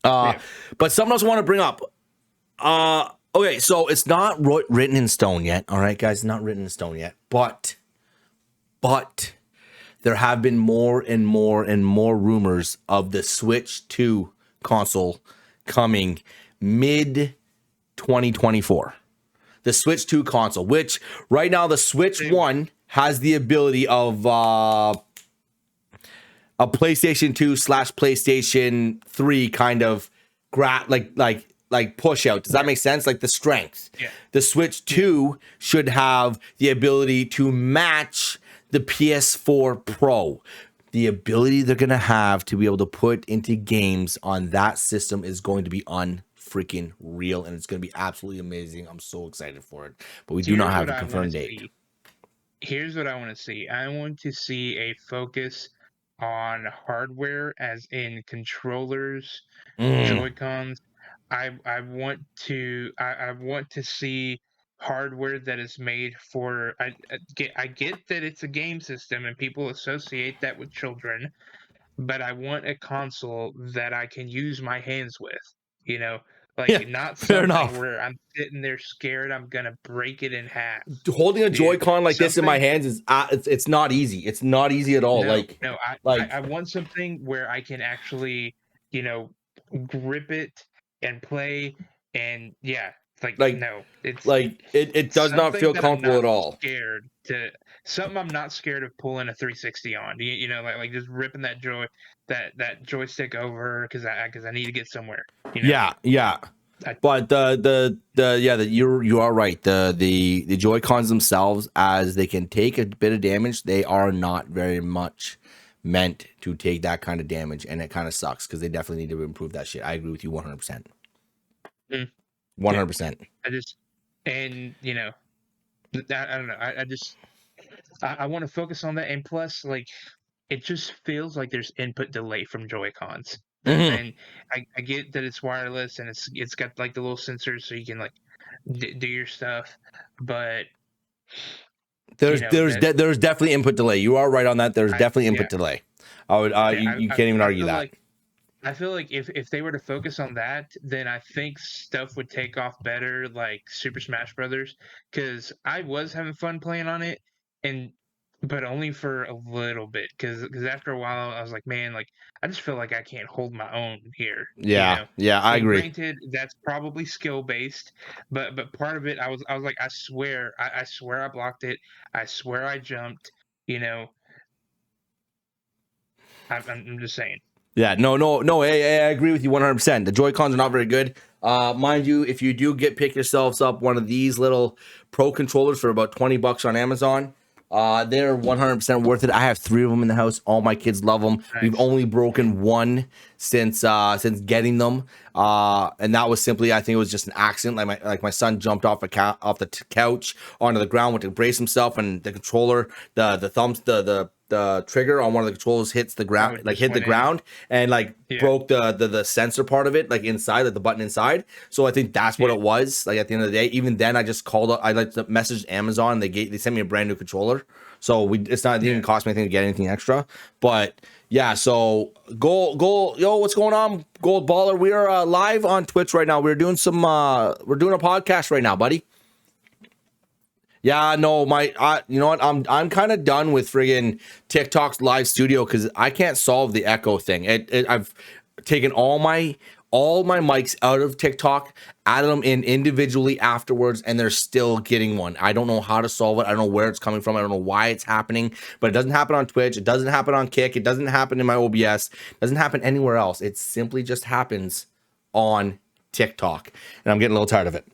Yeah. But something else I want to bring up. Okay, so it's not written in stone yet. All right, guys, not written in stone yet. But there have been more and more rumors of the Switch 2 console coming mid 2024. The Switch 2 console, which right now the Switch 1 has the ability of a PlayStation 2 / PlayStation 3 kind of like push out. Does that make sense? Like the strength. Yeah. The Switch 2 should have the ability to match the PS4 Pro. The ability they're going to have to be able to put into games on that system is going to be unfreaking real, and it's going to be absolutely amazing. I'm so excited for it. But we do not have a confirmed date. Here's what I want to see. I want to see a focus on hardware, as in controllers, Joy-Cons. I want to see hardware that is made for. I get that it's a game system and people associate that with children, but I want a console that I can use my hands with. You know, like Yeah, not fair something enough. where I'm sitting there scared I'm gonna break it in half. Holding a Joy-Con like this in my Something- hands is it's not easy. It's not easy at all. I want something where I can actually, grip it and play, and it does not feel comfortable at all. Something I'm not scared of pulling a 360 on. Like just ripping that joystick over because I need to get somewhere. Yeah. But you are right. The Joy-Cons themselves, as they can take a bit of damage, they are not very much meant to take that kind of damage, and it kind of sucks because they definitely need to improve that shit. I agree with you 100%. 100%. I don't know. I want to focus on that, and plus, like, it just feels like there's input delay from Joy-Cons. And I get that it's wireless and it's got like the little sensors so you can like do your stuff, but there's definitely input delay. You are right on that. There's definitely input delay. You can't even argue that. I feel like if they were to focus on that, then I think stuff would take off better, like Super Smash Brothers, because I was having fun playing on it, but only for a little bit, because after a while I was like, man, like I just feel like I can't hold my own here. Yeah, I agree. Granted, that's probably skill based, but part of it, I was like, I swear I blocked it. I swear I jumped. I'm just saying. Yeah, no. I agree with you 100%. The Joy-Cons are not very good. Mind you, if you do pick yourselves up one of these little Pro controllers for about $20 on Amazon, they're 100% worth it. I have 3 of them in the house. All my kids love them. Nice. We've only broken one since getting them, and that was simply, I think it was just an accident. Like my son jumped off the couch onto the ground, went to brace himself, and the controller, the trigger on one of the controllers hits the ground, hit the ground, and broke the sensor part of it, like inside, like the button inside. So I think that's what it was. Like at the end of the day, even then, I just called up. I messaged Amazon. They sent me a brand new controller. So it didn't cost me anything to get anything extra. But yeah, so goal, yo, what's going on, Gold Baller? We are live on Twitch right now. We're doing a podcast right now, buddy. Yeah, no, you know what? I'm kind of done with friggin' TikTok's live studio because I can't solve the echo thing. I've taken all my mics out of TikTok, added them in individually afterwards, and they're still getting one. I don't know how to solve it. I don't know where it's coming from. I don't know why it's happening, but it doesn't happen on Twitch. It doesn't happen on Kick. It doesn't happen in my OBS. It doesn't happen anywhere else. It simply just happens on TikTok, and I'm getting a little tired of it.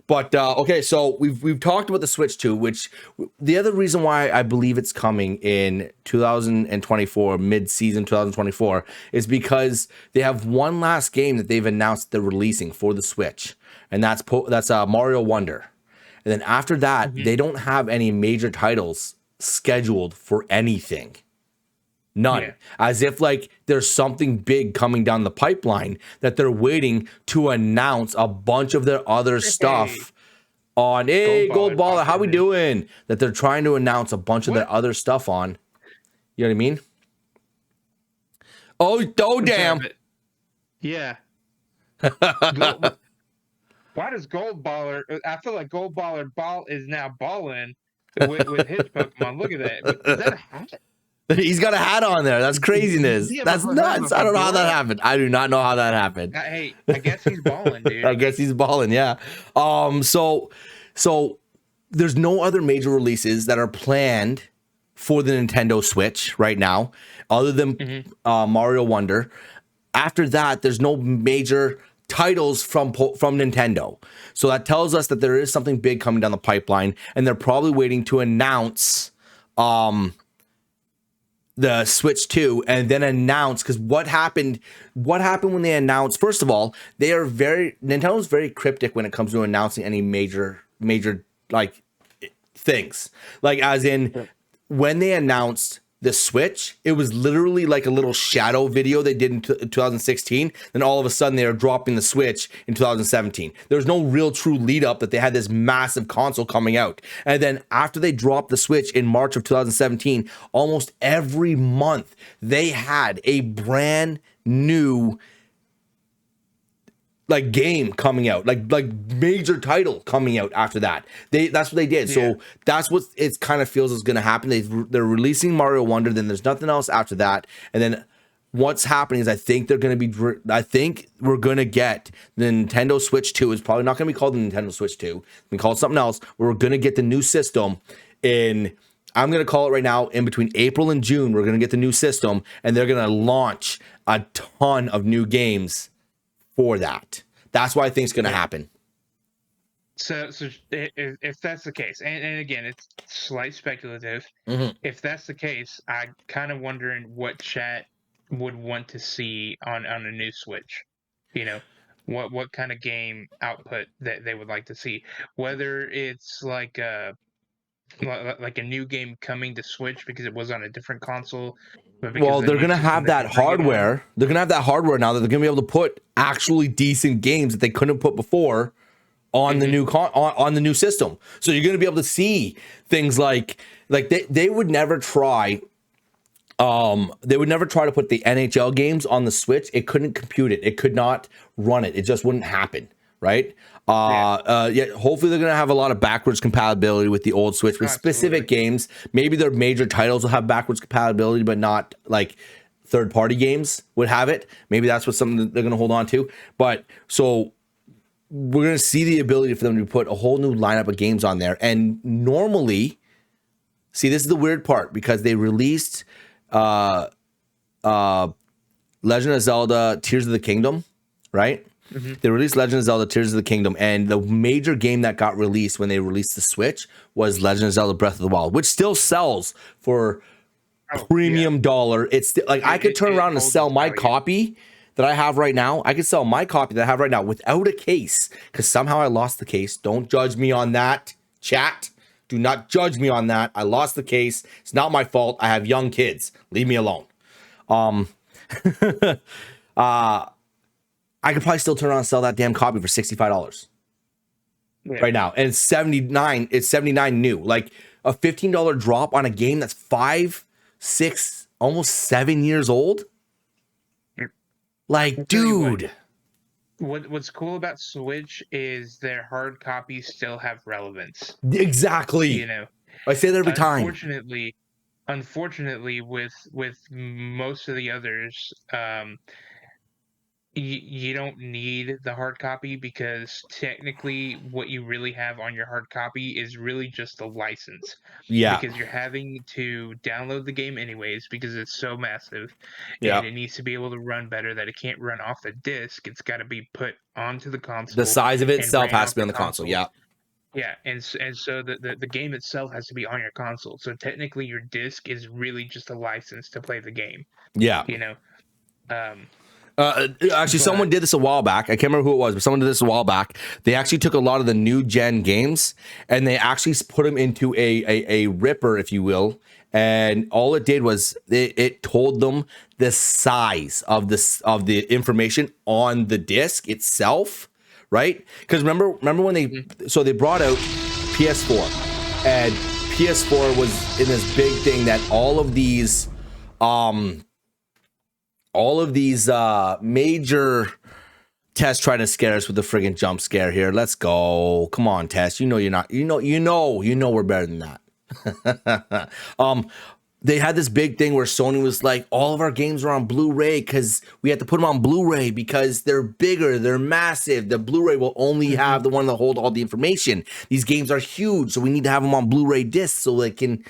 But okay, so we've talked about the Switch 2, which the other reason why I believe it's coming in 2024, mid-season 2024, is because they have one last game that they've announced they're releasing for the Switch, and that's Mario Wonder. And then after that, they don't have any major titles scheduled for anything. None. Yeah. As if there's something big coming down the pipeline that they're waiting to announce a bunch of their other stuff on. Hey, Gold Baller, how we doing? That they're trying to announce a bunch of their other stuff on. You know what I mean? Oh damn. Yeah. Why does Gold Baller? I feel like Gold Baller Ball is now balling with his Pokemon. Look at that. Is that a hat? He's got a hat on there. That's Does craziness. he have That's a nuts. I don't know how that fedora? happened. I do not know how that happened. Hey, I guess he's balling, dude. I guess he's balling, yeah. So there's no other major releases that are planned for the Nintendo Switch right now, other than Mario Wonder. After that, there's no major titles from Nintendo. So that tells us that there is something big coming down the pipeline, and they're probably waiting to announce the Switch 2 and then announce, because what happened when they announced, first of all, Nintendo's very cryptic when it comes to announcing any major like things. Like as in when they announced the Switch, it was literally like a little shadow video they did in 2016. Then all of a sudden they are dropping the Switch in 2017. There's no real true lead up that they had this massive console coming out. And then after they dropped the Switch in March of 2017, almost every month they had a brand new like game coming out, like major title coming out after that. That's what they did. Yeah. So that's what it kind of feels is going to happen. They're releasing Mario Wonder, then there's nothing else after that. And then what's happening is I think we're going to get the Nintendo Switch 2. It's probably not going to be called the Nintendo Switch 2. It's been called something else. We're going to get the new system I'm going to call it right now, in between April and June. We're going to get the new system, and they're going to launch a ton of new games for that. That's what I think is going to happen. So if that's the case, and again, it's slight speculative. If that's the case, I kind of wondering what chat would want to see on a new Switch. You know, what kind of game output that they would like to see. Whether it's like a new game coming to Switch because it was on a different console. Well, they're going to have that hardware. They're going to have that hardware now that they're going to be able to put actually decent games that they couldn't put before on the new on the new system. So you're going to be able to see things like they would never try. They would never try to put the NHL games on the Switch. It couldn't compute it. It could not run it. It just wouldn't happen. Right. Hopefully they're going to have a lot of backwards compatibility with the old Switch with specific games. Maybe their major titles will have backwards compatibility, but not like third-party games would have it. Maybe that's what something that they're going to hold on to. But so we're going to see the ability for them to put a whole new lineup of games on there. And normally, see, this is the weird part, because they released Legend of Zelda Tears of the Kingdom, right? They released Legend of Zelda Tears of the Kingdom, and the major game that got released when they released the Switch was Legend of Zelda Breath of the Wild, which still sells for premium dollar. It's still, like, I could turn around and sell my copy that I have right now. I could sell my copy that I have right now without a case, because somehow I lost the case. Don't judge me on that, chat. Do not judge me on that. I lost the case. It's not my fault. I have young kids. Leave me alone. I could probably still turn around and sell that damn copy for $65 right now. And it's $79. It's $79 new. Like a $15 drop on a game that's 5, 6, almost 7 years old. Like, dude. What's cool about Switch is their hard copies still have relevance. Exactly. You know, I say that every time. Unfortunately, with most of the others, you don't need the hard copy, because technically what you really have on your hard copy is really just a license. Yeah. Because you're having to download the game anyways, because it's so massive. Yeah. And it needs to be able to run better, that it can't run off the disc. It's got to be put onto the console. The size of it itself has to be on the console. Yeah. Yeah, and so the game itself has to be on your console. So technically your disc is really just a license to play the game. Yeah. You know? Actually, someone did this a while back. I can't remember who it was, but someone did this a while back. They actually took a lot of the new gen games and they actually put them into a ripper, if you will. And all it did was it told them the size of the information on the disc itself, right? Because remember when they brought out PS4, and PS4 was in this big thing that all of these major Tess trying to scare us with the friggin' jump scare here. Let's go. Come on, Tess. You know you're not. You know we're better than that. They had this big thing where Sony was like, all of our games are on Blu-ray because we had to put them on Blu-ray because they're bigger, they're massive. The Blu-ray will only have the one that hold all the information. These games are huge, so we need to have them on Blu-ray discs so they can,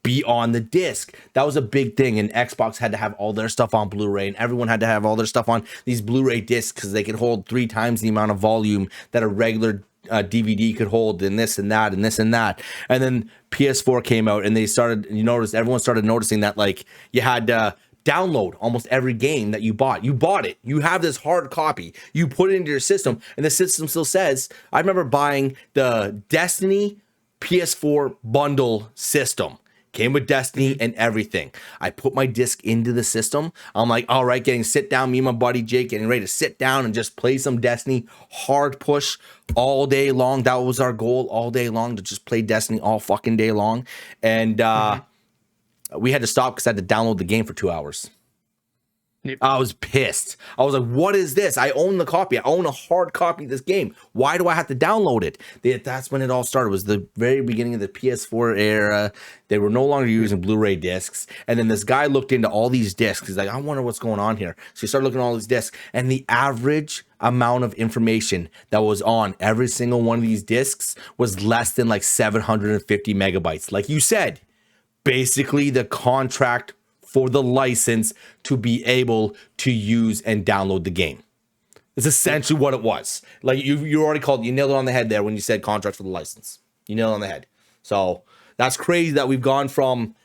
be on the disc. That was a big thing, and Xbox had to have all their stuff on Blu-ray, and everyone had to have all their stuff on these Blu-ray discs because they could hold 3 times the amount of volume that a regular DVD could hold, and this and that and this and that. And then PS4 came out, and everyone started noticing that like you had to download almost every game that you bought. You bought it. You have this hard copy. You put it into your system, and the system still says. I remember buying the Destiny PS4 bundle system. Came with Destiny and everything. I put my disc into the system. I'm like, all right, sit down. Me and my buddy Jake getting ready to sit down and just play some Destiny. Hard push all day long. That was our goal all day long, to just play Destiny all fucking day long. And we had to stop because I had to download the game for 2 hours. Yep. I was pissed. I was like, what is this? I own the copy. I own a hard copy of this game. Why do I have to download it? That's when it all started. It was the very beginning of the PS4 era. They were no longer using Blu-ray discs. And then this guy looked into all these discs. He's like, I wonder what's going on here. So he started looking at all these discs. And the average amount of information that was on every single one of these discs was less than like 750 megabytes. Like you said, basically the contract for the license to be able to use and download the game. It's essentially what it was. Like you nailed it on the head there when you said contract for the license. You nailed it on the head. So that's crazy that we've gone from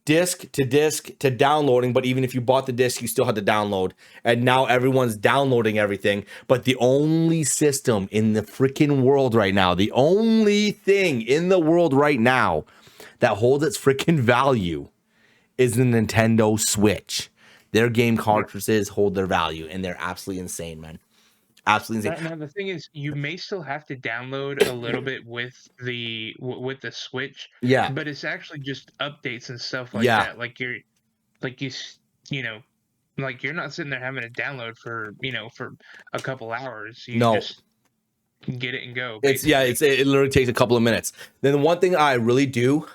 disc to downloading, but even if you bought the disc, you still had to download. And now everyone's downloading everything. But the only system in the freaking world right now, the only thing in the world right now that holds its freaking value is the Nintendo Switch. Their game cartridges hold their value, and they're absolutely insane, man. Absolutely insane. Now the thing is, you may still have to download a little bit with the Switch. Yeah. But it's actually just updates and stuff like that. Like you're not sitting there having to download for a couple hours. You just get it and go. It literally takes a couple of minutes. Then the one thing I really do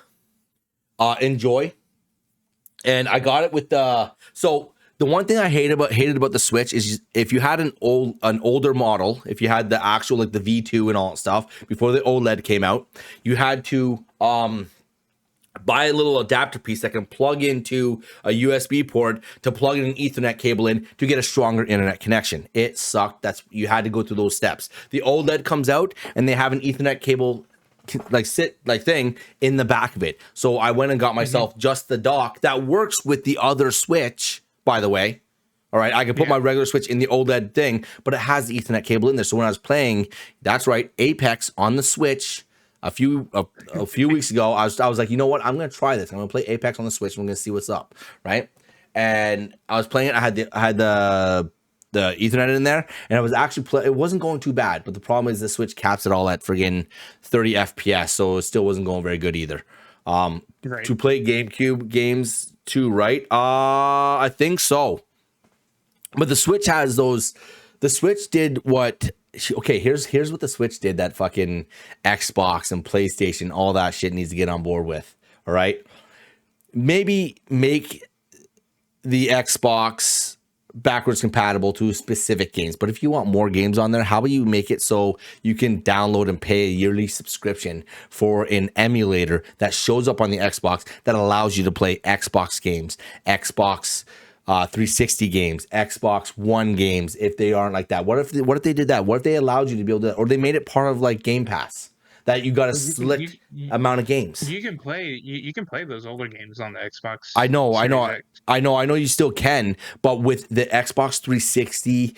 enjoy. And I got it with the one thing I hated about the Switch is if you had an older model, if you had the actual like the V2 and all that stuff before the OLED came out, you had to buy a little adapter piece that can plug into a USB port to plug in an Ethernet cable in to get a stronger internet connection. It sucked. You had to go through those steps. The OLED comes out and they have an Ethernet cable thing in the back of it. So I went and got myself just the dock that works with the other Switch, by the way. All right, I can put my regular Switch in the OLED thing, but it has the Ethernet cable in there. So when I was playing, that's right, Apex on the Switch a few weeks ago, I was like, you know what? I'm gonna try this. I'm gonna play Apex on the Switch. I'm gonna see what's up, right? And I was playing it. I had the Ethernet in there, and I was actually it wasn't going too bad, but the problem is the Switch caps it all at friggin' 30 FPS, so it still wasn't going very good either. Right. To play GameCube games too, right? I think so. But the Switch has those. The Switch did what? Okay, here's what the Switch did that fucking Xbox and PlayStation, all that shit needs to get on board with. All right, maybe make the Xbox backwards compatible to specific games, but if you want more games on there, how about you make it so you can download and pay a yearly subscription for an emulator that shows up on the Xbox that allows you to play Xbox games, Xbox 360 games, Xbox One games, if they aren't like that. What if they did that? What if they allowed you to be able to, or they made it part of like Game Pass, that you got a select amount of games. You can play those older games on the Xbox. I know you still can, but with the Xbox 360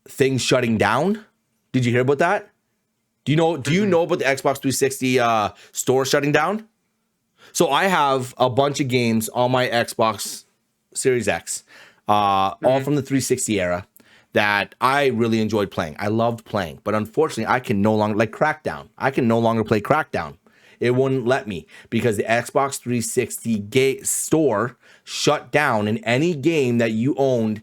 thing shutting down, did you hear about that? Do you know about the Xbox 360 store shutting down? So I have a bunch of games on my Xbox Series X, all from the 360 era, that I really enjoyed playing. I loved playing, but unfortunately I can no longer, like Crackdown. I can no longer play Crackdown. It wouldn't let me because the Xbox 360 store shut down, and any game that you owned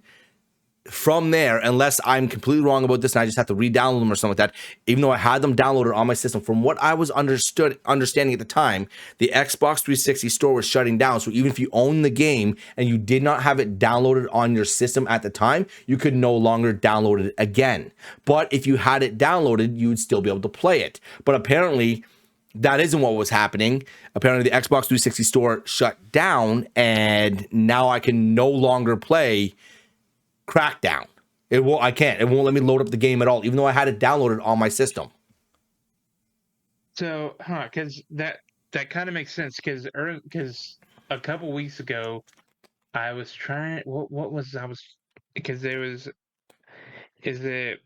from there, unless I'm completely wrong about this and I just have to re-download them or something like that, even though I had them downloaded on my system, from what I was understanding at the time, the Xbox 360 store was shutting down. So even if you own the game and you did not have it downloaded on your system at the time, you could no longer download it again. But if you had it downloaded, you would still be able to play it. But apparently that isn't what was happening. Apparently the Xbox 360 store shut down, and now I can no longer play Crackdown. It won't let me load up the game at all, even though I had it downloaded on my system. So, because that kind of makes sense. Because a couple weeks ago, I was trying. What was I was? Because there was, is it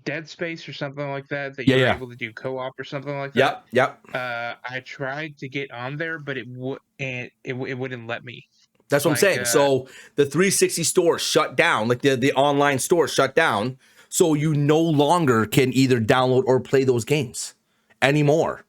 Dead Space or something like that Yeah, you were yeah. able to do co-op or something like that? Yep. I tried to get on there, but it wouldn't let me. That's what I'm saying. So the 360 store shut down, like the online store shut down. So you no longer can either download or play those games anymore.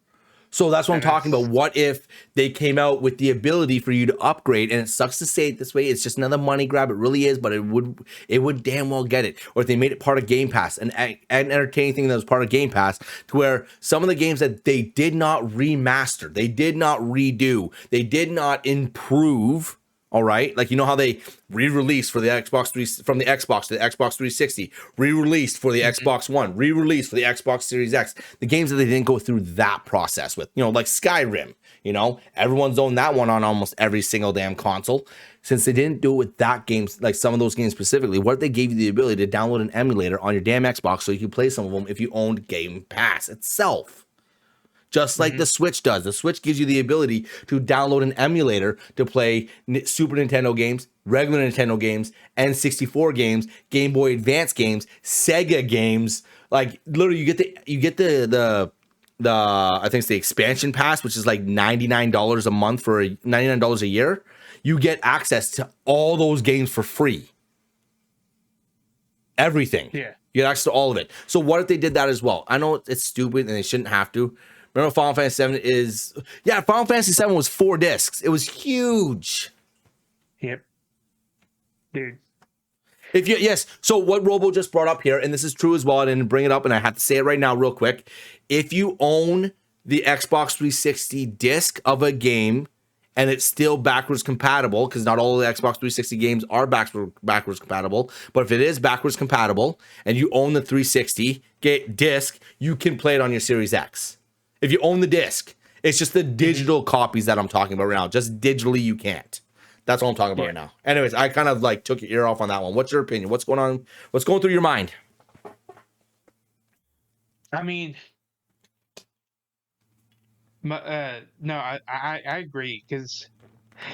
So that's what I'm talking about. What if they came out with the ability for you to upgrade? And it sucks to say it this way. It's just another money grab. It really is, but it would damn well get it. Or if they made it part of Game Pass, an entertaining thing that was part of Game Pass, to where some of the games that they did not remaster, they did not redo, they did not improve. All right, like you know how they re-released for the Xbox 3 from the Xbox to the Xbox 360, re-released for the Xbox One, re-released for the Xbox Series X. The games that they didn't go through that process with, like Skyrim. Everyone's owned that one on almost every single damn console. Since they didn't do it with that games, like some of those games specifically, what if they gave you the ability to download an emulator on your damn Xbox so you could play some of them if you owned Game Pass itself? Just like the Switch does. The Switch gives you the ability to download an emulator to play Super Nintendo games, regular Nintendo games, N64 games, Game Boy Advance games, Sega games. Like literally, you get the I think it's the expansion pass, which is like $99 a month for $99 a year. You get access to all those games for free. Everything. Yeah. You get access to all of it. So what if they did that as well? I know it's stupid and they shouldn't have to. Remember Final Fantasy VII Final Fantasy VII was 4 discs. It was huge. Yep. Dude. So what Robo just brought up here, and this is true as well, I didn't bring it up, and I have to say it right now real quick. If you own the Xbox 360 disc of a game, and it's still backwards compatible, because not all of the Xbox 360 games are backwards compatible, but if it is backwards compatible, and you own the 360 disc, you can play it on your Series X. If you own the disc, it's just the digital copies that I'm talking about right now. Just digitally, you can't. That's what I'm talking about right now. Anyways, I kind of like took your ear off on that one. What's your opinion? What's going on? What's going through your mind? I mean, no, I agree, because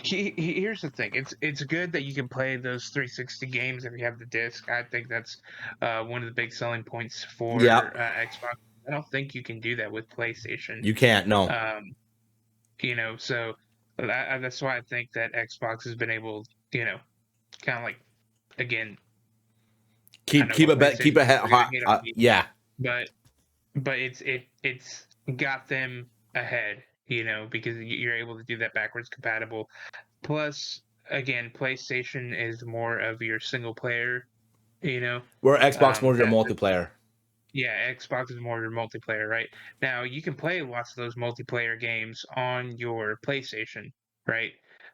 here's the thing. It's good that you can play those 360 games if you have the disc. I think that's one of the big selling points for Xbox. I don't think you can do that with PlayStation. You can't, no. So that's why I think that Xbox has been able, kind of like, again, keep it yeah. But it's got them ahead, because you're able to do that backwards compatible. Plus, again, PlayStation is more of your single player, Where Xbox more of your multiplayer. Yeah, Xbox is more your multiplayer, right? Now, you can play lots of those multiplayer games on your PlayStation, right?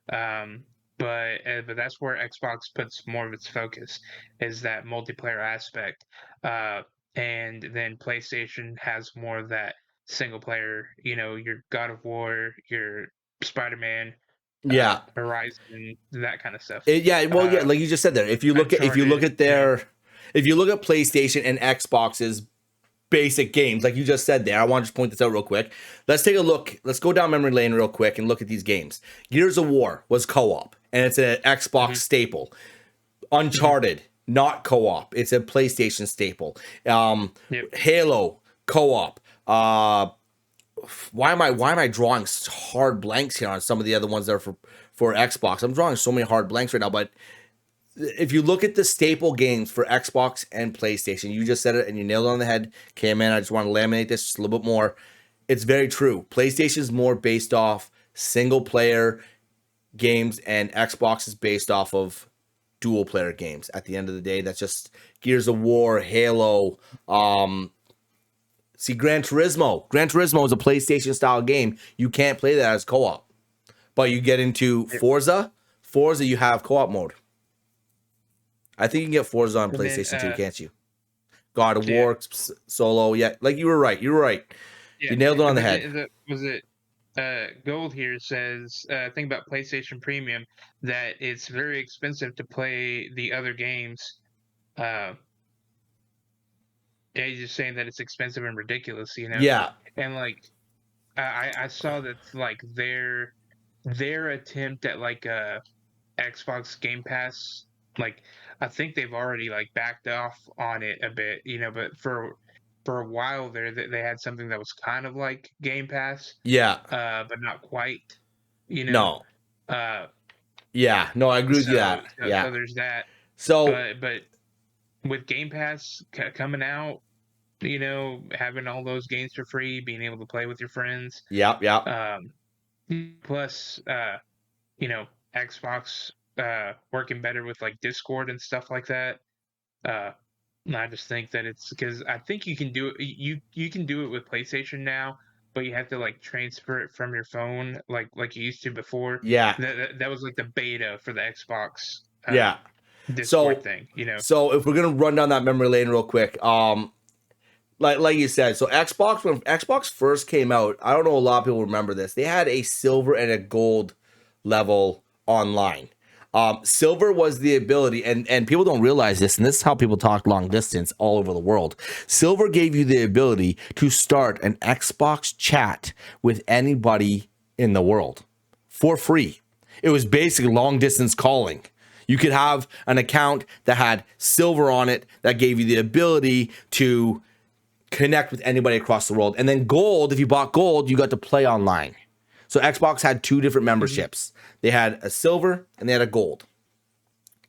But that's where Xbox puts more of its focus, is that multiplayer aspect. And then PlayStation has more of that single player, your God of War, your Spider-Man, Horizon, that kind of stuff. Like you just said there. If you look at PlayStation and Xbox's basic games, like you just said there, I want to just point this out real quick. Let's take a look. Let's go down memory lane real quick and look at these games. Gears of War was co-op, and it's an Xbox staple. Uncharted, not co-op. It's a PlayStation staple. Halo, co-op. Why am I drawing hard blanks here on some of the other ones that are for Xbox? I'm drawing so many hard blanks right now, but if you look at the staple games for Xbox and PlayStation, you just said it and you nailed it on the head. Okay, man, I just want to laminate this just a little bit more. It's very true. PlayStation is more based off single player games, and Xbox is based off of dual player games. At the end of the day, that's just Gears of War, Halo. See, Gran Turismo. Gran Turismo is a PlayStation style game. You can't play that as co-op. But you get into Forza. Forza, you have co-op mode. I think you can get Forza on PlayStation 2, can't you? God of War, solo. Yeah, like you were right. You were right. Yeah, you nailed it on the head. Was it Gold here says, thing about PlayStation Premium, that it's very expensive to play the other games. Yeah, he's just saying that it's expensive and ridiculous, you know? Yeah. And like, I saw that like their attempt at like Xbox Game Pass, like I think they've already like backed off on it a bit, you know, but for a while there they had something that was kind of like Game Pass. Yeah. But not quite, you know. No. Yeah, no, I agree with you that. Yeah. So there's that. So but with Game Pass coming out, you know, having all those games for free, being able to play with your friends. Yeah. Plus, you know, Xbox working better with like Discord and stuff like that. I just think that it's because I think you can do it. You can do it with PlayStation now, but you have to like transfer it from your phone, like you used to before. Yeah. That was like the beta for the Xbox. Yeah. Discord thing, you know. So if we're gonna run down that memory lane real quick, like you said, so Xbox, when Xbox first came out, I don't know, a lot of people remember this. They had a silver and a gold level online. Silver was the ability, and people don't realize this, and this is how people talk long distance all over the world. Silver gave you the ability to start an Xbox chat with anybody in the world for free. It was basically long distance calling. You could have an account that had silver on it that gave you the ability to connect with anybody across the world. And then gold, if you bought gold, you got to play online. So Xbox had two different memberships. They had a silver and they had a gold,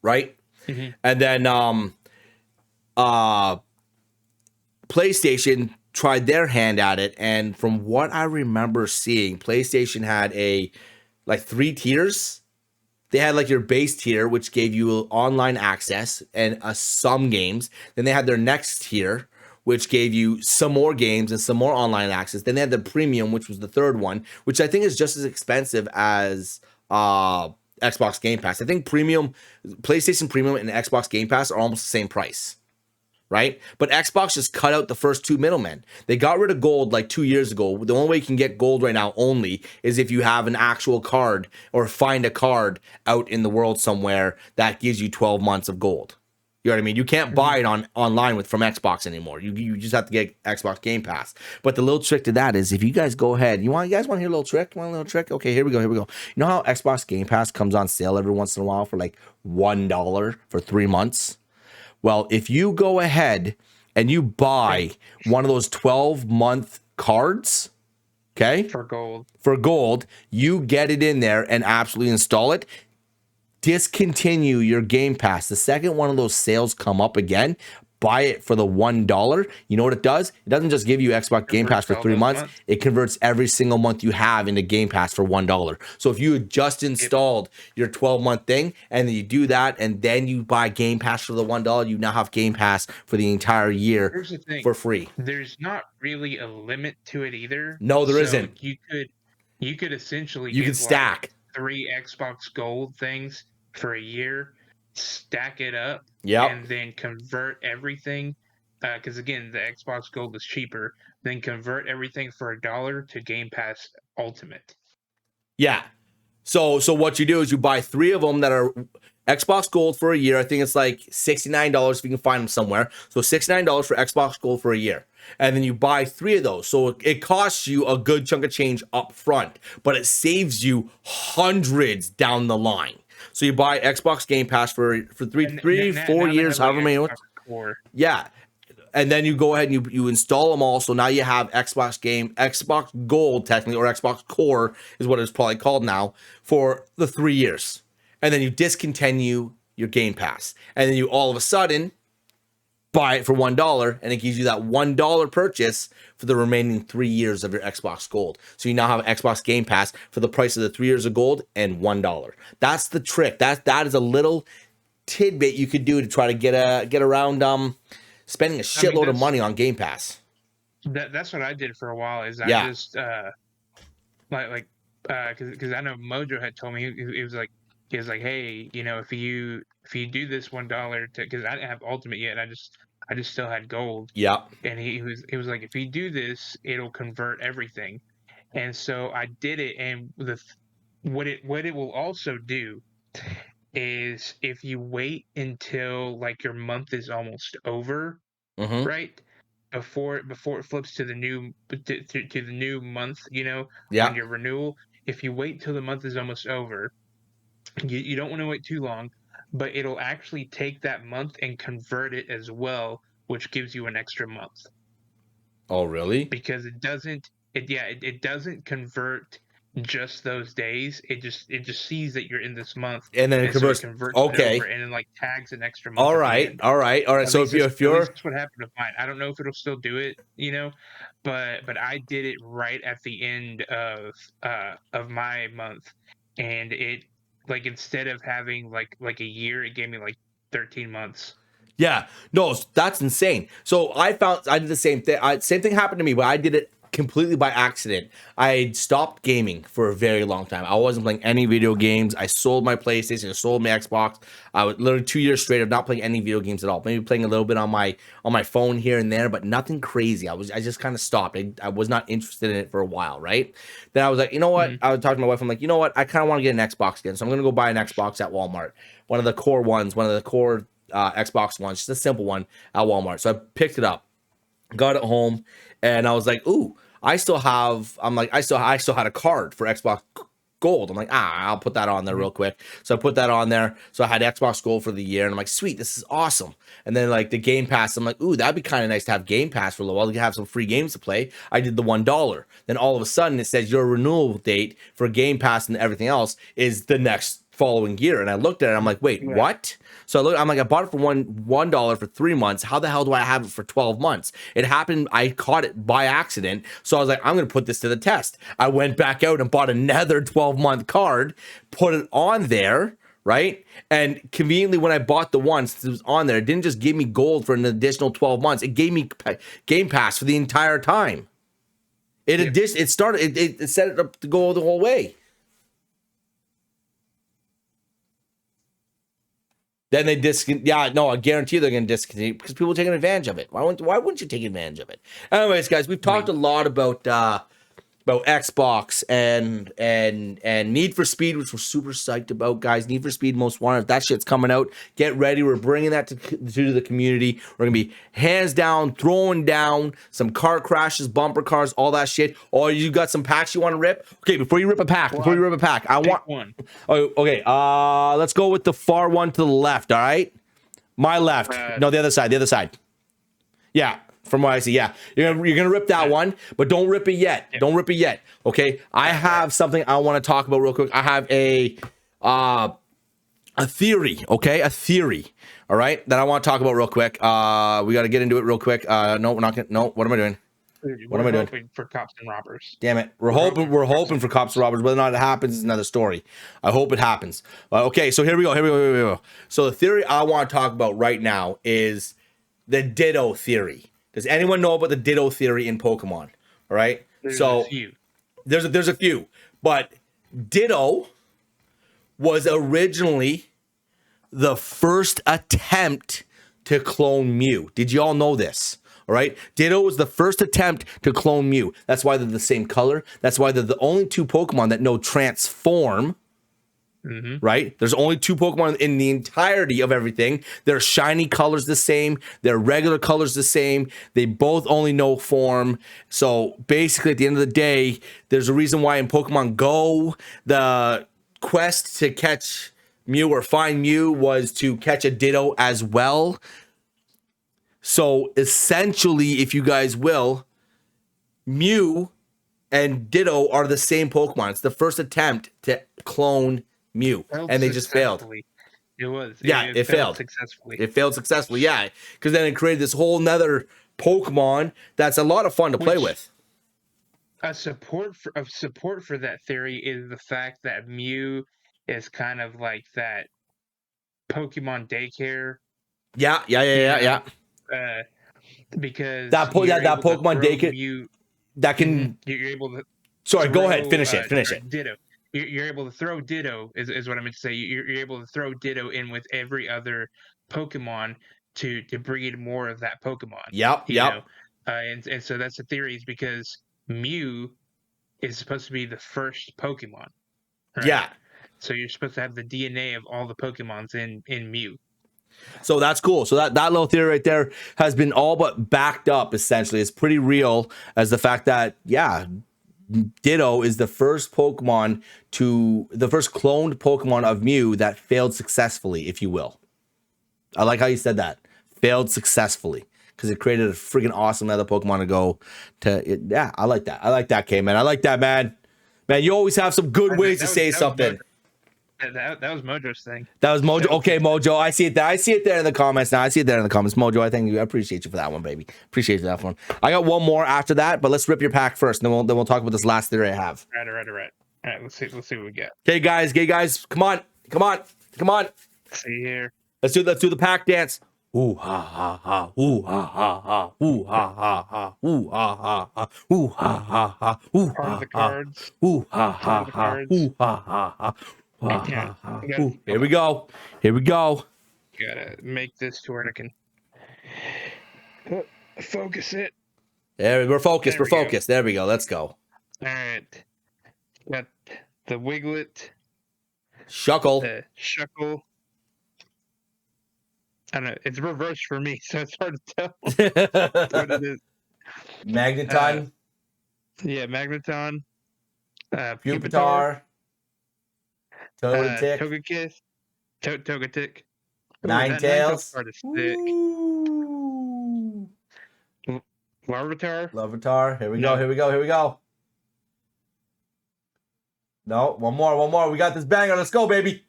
right? And then PlayStation tried their hand at it, and from what I remember seeing, PlayStation had like 3 tiers. They had like your base tier, which gave you online access and some games. Then they had their next tier, which gave you some more games and some more online access. Then they had the premium, which was the third one, which I think is just as expensive as Xbox Game Pass. I think PlayStation Premium and Xbox Game Pass are almost the same price, right? But Xbox just cut out the first 2 middlemen. They got rid of gold like 2 years ago. The only way you can get gold right now only is if you have an actual card or find a card out in the world somewhere that gives you 12 months of gold. You know what I mean? You can't buy it online from Xbox anymore. You just have to get Xbox Game Pass. But the little trick to that is if you guys go ahead, you guys want to hear a little trick? Want a little trick? Okay, here we go. You know how Xbox Game Pass comes on sale every once in a while for like $1 for 3 months? Well, if you go ahead and you buy one of those 12-month cards, okay? For gold, you get it in there and absolutely install it. Discontinue your Game Pass. The second one of those sales come up again, buy it for the $1. You know what it does? It doesn't just give you Xbox Game Pass for 3 months. It converts every single month you have into Game Pass for $1. So if you had just installed your 12-month thing and then you do that and then you buy Game Pass for the $1, you now have Game Pass for the entire year for free. There's not really a limit to it either. No, there isn't. You could essentially you can stack like 3 Xbox Gold things for a year, stack it up, and then convert everything. Because again, the Xbox Gold is cheaper. Then convert everything for $1 to Game Pass Ultimate. Yeah. So what you do is you buy 3 of them that are Xbox Gold for a year. I think it's like $69 if you can find them somewhere. So $69 for Xbox Gold for a year. And then you buy 3 of those. So it costs you a good chunk of change up front, but it saves you hundreds down the line. So you buy Xbox Game Pass for 4 years, however many. Yeah. And then you go ahead and you install them all. So now you have Xbox Gold, technically, or Xbox Core is what it's probably called now, for the 3 years. And then you discontinue your Game Pass. And then you all of a sudden buy it for $1, and it gives you that $1 purchase for the remaining 3 years of your Xbox Gold. So you now have Xbox Game Pass for the price of the 3 years of gold and $1. That's the trick. That is a little tidbit you could do to try to get around spending a shitload of money on Game Pass. That's what I did for a while. Is I Yeah. just because I know Mojo had told me he was like hey, if you do this $1 because I didn't have Ultimate yet, I just still had Gold, Yeah. and he was like, if you do this, it'll convert everything, and so I did it, and what it will also do is if you wait until like your month is almost over, Mm-hmm. right? Before it flips to the to the new month, on Yeah. your renewal. If you wait till the month is almost over, you don't want to wait too long, but it'll actually take that month and convert it as well, which gives you an extra month Oh, really? because it doesn't convert just those days. It just sees that you're in this month, And then it and so it converts. converts it over Okay. and then like tags an extra month All at the right. end. All right. All right. So if At least you're that's what happened with mine. I don't know if it'll still do it, but I did it right at the end of my month, and it like instead of having like a year, it gave me like 13 months. Yeah, no, that's insane. So I did the same thing. Same thing happened to me, but I did it completely by accident. I stopped gaming for a very long time. I wasn't playing any video games. I sold my PlayStation, I sold my Xbox. I was literally 2 years straight of not playing any video games at all. Maybe playing a little bit on my phone here and there, but nothing crazy. I just kind of stopped. I was not interested in it for a while, right? Then I was like, you know what? Mhm. I would talk to my wife. I'm like, you know what? I kind of want to get an Xbox again, so I'm gonna go buy an Xbox at Walmart. One of the core ones, one of the core Xbox One, just a simple one at Walmart. So I picked it up, got it home, and I was like, "Ooh, I still have." I'm like, I still had a card for Xbox Gold. I'm like, I'll put that on there Mhm. real quick. So I put that on there. So I had Xbox Gold for the year, and I'm like, sweet, this is awesome. And then like the Game Pass, I'm like, ooh, that'd be kind of nice to have Game Pass for a little while to have some free games to play. I did the $1. Then all of a sudden it says your renewal date for Game Pass and everything else is the next following year. And I looked at it, I'm like, wait, Yeah. what? So I'm like, I bought it for $1 for 3 months. How the hell do I have it for 12 months? It happened, I caught it by accident. So I was like, I'm gonna put this to the test. I went back out and bought another 12-month card, put it on there, right? And conveniently, when I bought the one, since it was on there, it didn't just give me gold for an additional 12 months. It gave me Game Pass for the entire time. It started, it set it up to go the whole way. Then they I guarantee they're going to discontinue because people are taking advantage of it. Why wouldn't you take advantage of it? Anyways, guys, we've talked a lot about Xbox and Need for Speed, which we're super psyched about, guys. Need for Speed Most Wanted. If that shit's coming out, get ready. We're bringing that to the community. We're gonna be hands down throwing down some car crashes, bumper cars, all that shit. Or you got some packs you want to rip? Okay, before you rip a pack, I want one. Oh, okay. Let's go with the far one to the left. All right, my left. No, the other side. The other side. Yeah. From what I see, yeah, you're gonna rip that one, but don't rip it yet. Yeah. Don't rip it yet. Okay, I have something I want to talk about real quick. I have a theory. Okay, a theory. All right, that I want to talk about real quick. We got to get into it real quick. No, we're not gonna. No, what am I doing? What am I doing? Hoping for cops and robbers. Damn it. We're hoping for cops and robbers. Whether or not it happens is another story. I hope it happens. Okay, so here we go. So the theory I want to talk about right now is the Ditto theory. Does anyone know about the Ditto theory in Pokemon? All right. There's a few. There's a few, but Ditto was originally the first attempt to clone Mew. Did you all know this? All right. Ditto was the first attempt to clone Mew. That's why they're the same color. That's why they're the only two Pokemon that know transform. Mm-hmm. Right? There's only two Pokemon in the entirety of everything. Their shiny colors the same. Their regular colors the same. They both only know form. So basically, at the end of the day, there's a reason why in Pokemon Go, the quest to catch Mew or find Mew was to catch a Ditto as well. So essentially, if you guys will, Mew and Ditto are the same Pokemon. It's the first attempt to clone Mew, and they just failed. It was. Yeah, it failed successfully. It failed successfully. Yeah, because then it created this whole nother Pokemon that's a lot of fun to play with. A support for that theory is the fact that Mew is kind of like that Pokemon daycare. Yeah. Because That you're that able to Pokemon throw Day Mew. that can. You're able to Sorry, go ahead. throw Finish it. Ditto. You're able to throw Ditto is what I meant to say. You're able to throw Ditto in with every other Pokemon to breed more of that Pokemon. Yep. And so that's the theory is because Mew is supposed to be the first Pokemon, right? Yeah. So you're supposed to have the DNA of all the Pokemons in Mew. So that's cool. So that little theory right there has been all but backed up, essentially. It's pretty real as the fact that, yeah, Ditto is the first cloned Pokemon of Mew that failed successfully, if you will. I like how you said that. Failed successfully. Because it created a freaking awesome other Pokemon to go to. Yeah, I like that. I like that, K-Man. I like that, man. Man, you always have some good ways to say something. That was Mojo's thing. That was Mojo. Okay, Mojo. I see it there. I see it there in the comments now. Mojo, I appreciate you for that one, baby. Appreciate you for that one. I got one more after that, but let's rip your pack first, and then we'll talk about this last theory I have. Right. All right, let's see what we get. Okay, guys, come on. Let's see here. Let's do the pack dance. Ooh ha ha ha. Ooh ha ha ha. Ooh ha ha ha. Ooh ha ha ha. Ooh ha ha ha. Ooh ha ha. Part of the cards. Ooh ha ha ha. Ooh ha ha ha. Okay. Here we go. Gotta make this to where I can focus it. There, we're focused. There we go. Let's go. All right. Got the Wiglet. Shuckle. The Shuckle. I don't know. It's reversed for me, so it's hard to tell what it is. Magneton. Yeah, Magneton. Pupitar. Togetic. Togekiss. Togetic. Ninetales. Larvitar. Here we go. No, one more. We got this banger. Let's go, baby.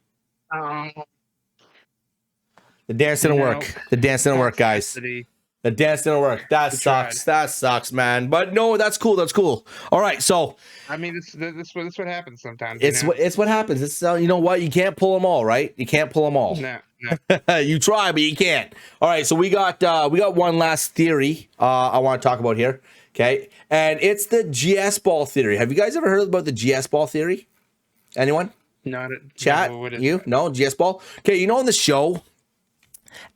The dance didn't work, guys. The dance didn't work. That sucks, man. But no, that's cool. All right, so I mean, this what happens sometimes. It's what happens. It's you know what? You can't pull them all, right? You can't pull them all. No. You try, but you can't. All right, so we got one last theory I want to talk about here. Okay, and it's the GS ball theory. Have you guys ever heard about the GS ball theory? Anyone? Chat? No, GS ball. Okay, you know in the show,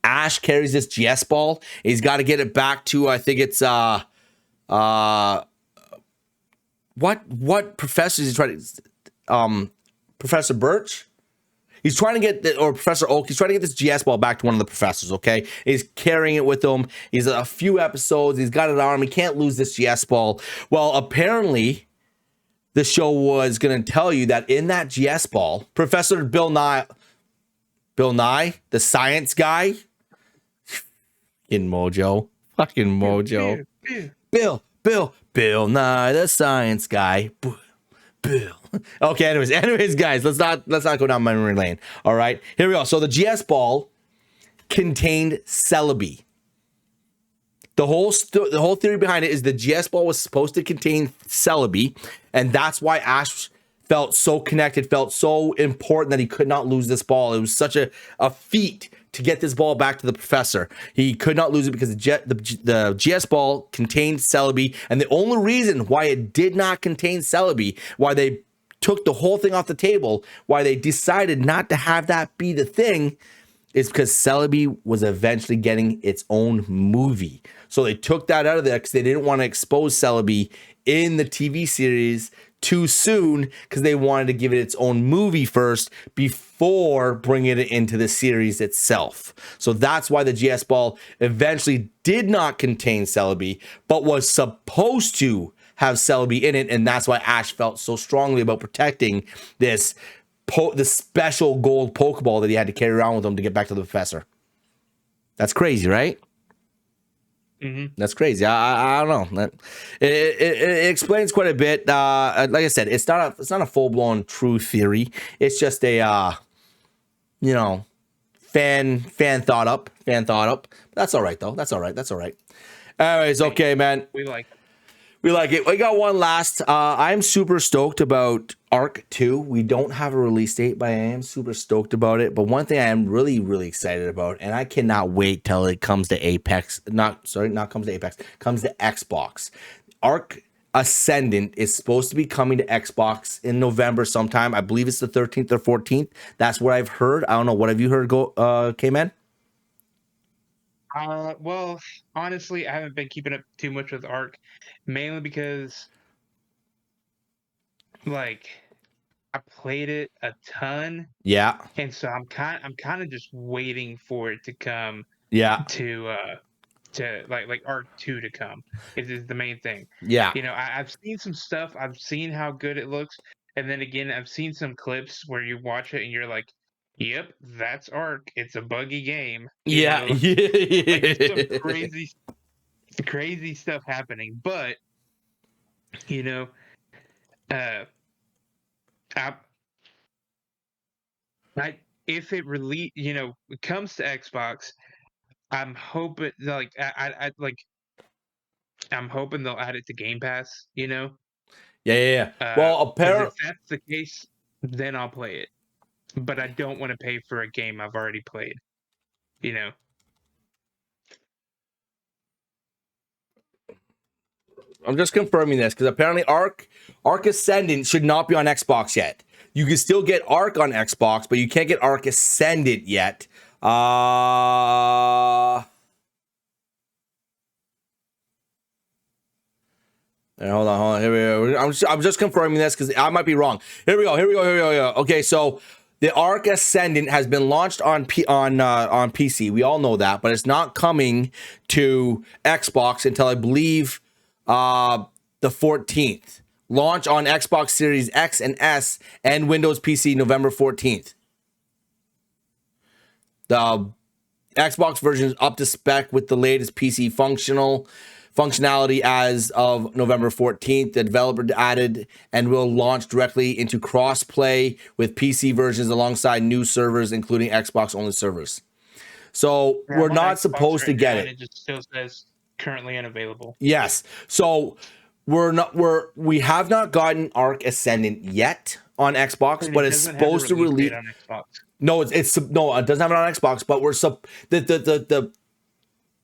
Ash carries this GS ball. He's got to get it back to, I think it's what professor is he trying to Professor Birch? He's trying to get or Professor Oak, he's trying to get this GS ball back to one of the professors, okay? He's carrying it with him. He's a few episodes, he's got it on him, he can't lose this GS ball. Well, apparently the show was gonna tell you that in that GS ball, Professor Bill Nye, the science guy. Fucking Mojo. Bill Nye, the science guy. Bill. Okay, anyways, guys, let's not go down memory lane. All right, here we go. So the GS ball contained Celebi. The whole theory behind it is the GS ball was supposed to contain Celebi, and that's why Ash felt so connected, felt so important that he could not lose this ball. It was such a feat to get this ball back to the professor. He could not lose it because the GS ball contained Celebi, and the only reason why it did not contain Celebi, why they took the whole thing off the table, why they decided not to have that be the thing, is because Celebi was eventually getting its own movie. So they took that out of there because they didn't want to expose Celebi in the TV series too soon, because they wanted to give it its own movie first before bringing it into the series itself. So that's why the GS ball eventually did not contain Celebi, but was supposed to have Celebi in it, and that's why Ash felt so strongly about protecting this special gold Pokeball that he had to carry around with him to get back to the professor. That's crazy, right? Mm-hmm. That's crazy. I don't know. It explains quite a bit. Like I said, it's not a full blown true theory. It's just a fan thought up. That's all right though. That's all right. Anyways, okay, man. We like. We like it. We got one last. I'm super stoked about Arc 2. We don't have a release date, but I am super stoked about it. But one thing I am really, really excited about, and I cannot wait till it comes to Apex. Not comes to Apex. Comes to Xbox. Arc Ascendant is supposed to be coming to Xbox in November sometime. I believe it's the 13th or 14th. That's what I've heard. I don't know. What have you heard, K-Man? Well, honestly, I haven't been keeping up too much with Ark, mainly because like I played it a ton, Yeah. and so I'm kind of just waiting for it to come Yeah. to like Arc 2 to come. Is the main thing. Yeah. I've seen some stuff. I've seen how good it looks, and then again, I've seen some clips where you watch it and you're like, "Yep, that's Arc. It's a buggy game." Yeah. Like there's some crazy stuff happening. But you know, uh, I, if it really it comes to Xbox, I'm hoping I'm hoping they'll add it to Game Pass. Yeah. Well, Because if that's the case, then I'll play it. But I don't want to pay for a game I've already played. You know. I'm just confirming this because apparently Arc Ascendant should not be on Xbox yet. You can still get Arc on Xbox, but you can't get Arc Ascendant yet. Hold on. Here we go. I'm just confirming this because I might be wrong. Here we go. Okay, so the Arc Ascendant has been launched on PC. We all know that, but it's not coming to Xbox until I believe the 14th. Launch on Xbox Series X and S and Windows PC November 14th. The Xbox version is up to spec with the latest PC functionality as of November 14th. The developer added and will launch directly into cross-play with PC versions alongside new servers, including Xbox-only servers. So we're not supposed to get it. It just still says currently unavailable. Yes. So we have not gotten Arc Ascendant yet on Xbox, but it's supposed to release on Xbox. No, it doesn't have it on Xbox, but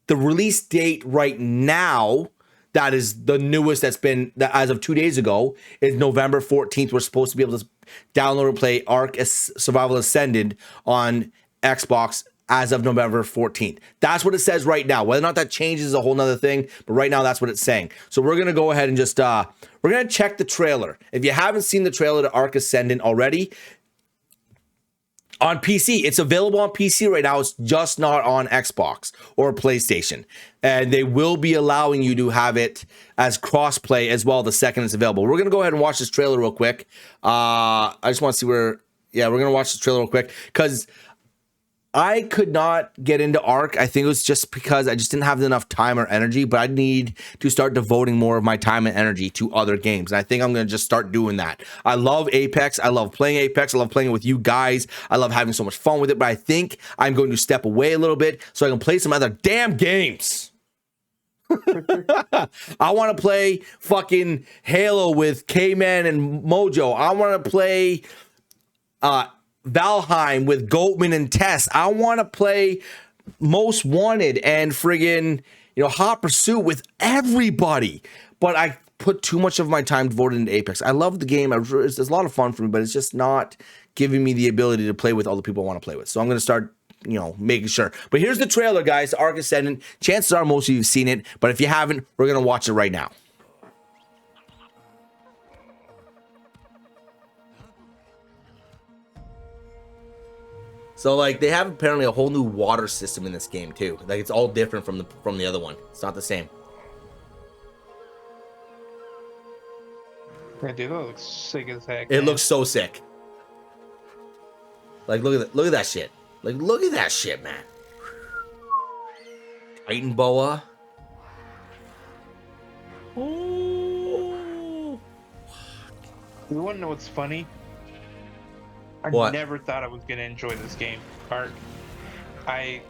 the release date right now, that is the newest as of 2 days ago, is November 14th. We're supposed to be able to download and play Arc Survival Ascendant on Xbox as of November 14th. That's what it says right now. Whether or not that changes is a whole nother thing, but right now that's what it's saying. So we're going to go ahead and just, we're going to check the trailer. If you haven't seen the trailer to Arc Ascendant already, on PC, it's available on PC right now. It's just not on Xbox or PlayStation. And they will be allowing you to have it as crossplay as well the second it's available. We're going to go ahead and watch this trailer real quick. I just want to see we're going to watch this trailer real quick because I could not get into Arc. I think it was just because I just didn't have enough time or energy, but I need to start devoting more of my time and energy to other games. And I think I'm going to just start doing that. I love Apex. I love playing Apex. I love playing it with you guys. I love having so much fun with it, but I think I'm going to step away a little bit so I can play some other damn games. I want to play fucking Halo with K-Man and Mojo. I want to play Valheim with Goatman and Tess. I want to play Most Wanted and friggin' Hot Pursuit with everybody. But I put too much of my time devoted into Apex. I love the game. It's a lot of fun for me, but it's just not giving me the ability to play with all the people I want to play with. So I'm going to start making sure. But here's the trailer, guys. Arc Ascendant. Chances are most of you have seen it, but if you haven't, we're going to watch it right now. So they have apparently a whole new water system in this game too. It's all different from the other one. It's not the same. Yeah, dude, that looks sick as heck. It looks so sick. Look at that shit. Look at that shit, man. Titan boa. Oh. You want to know what's funny? I never thought I was going to enjoy this game, Ark. I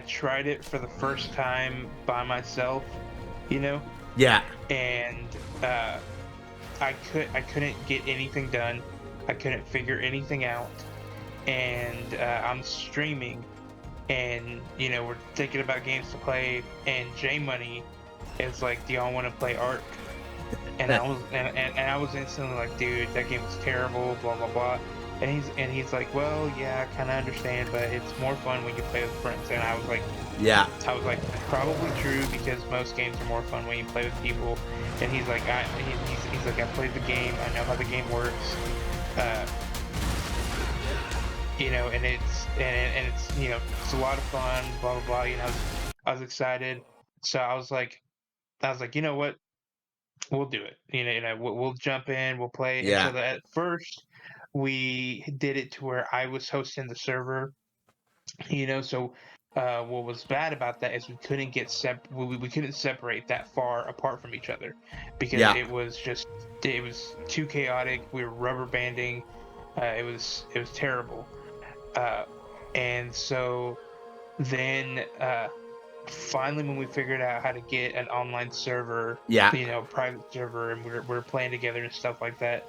tried it for the first time by myself, Yeah. and I couldn't get anything done. I couldn't figure anything out, and I'm streaming, and we're thinking about games to play, and J Money is like, "Do y'all want to play Ark?" And I was instantly like, "Dude, that game was terrible, blah blah blah." And he's like, "Well, yeah, I kind of understand, but it's more fun when you play with friends." And Yeah. I was like, "Probably true, because most games are more fun when you play with people." And he's like, he's like, "I played the game. I know how the game works. Uh, and it's it's a lot of fun, blah blah blah." I was excited, so I was like, "You know what? We'll do it. We'll jump in, we'll play." And Yeah. so that at first we did it to where I was hosting the server. So what was bad about that is we couldn't separate that far apart from each other, because Yeah. it was too chaotic. We were rubber banding. It was terrible. Uh, and so then finally, when we figured out how to get an online server, Yeah. private server, and we're playing together and stuff like that,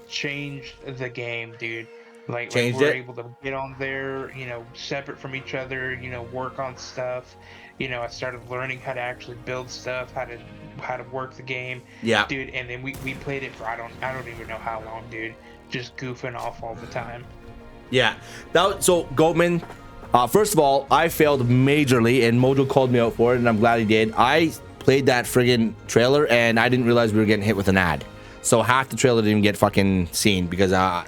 changed the game, dude. Like Changed we're it. able to get on there, separate from each other, work on stuff. I started learning how to actually build stuff, how to work the game, Yeah. dude. And then we played it for I don't even know how long, dude. Just goofing off all the time. Yeah. So Goldman, first of all, I failed majorly, and Mojo called me out for it, and I'm glad he did. I played that friggin' trailer, and I didn't realize we were getting hit with an ad. So half the trailer didn't even get fucking seen because half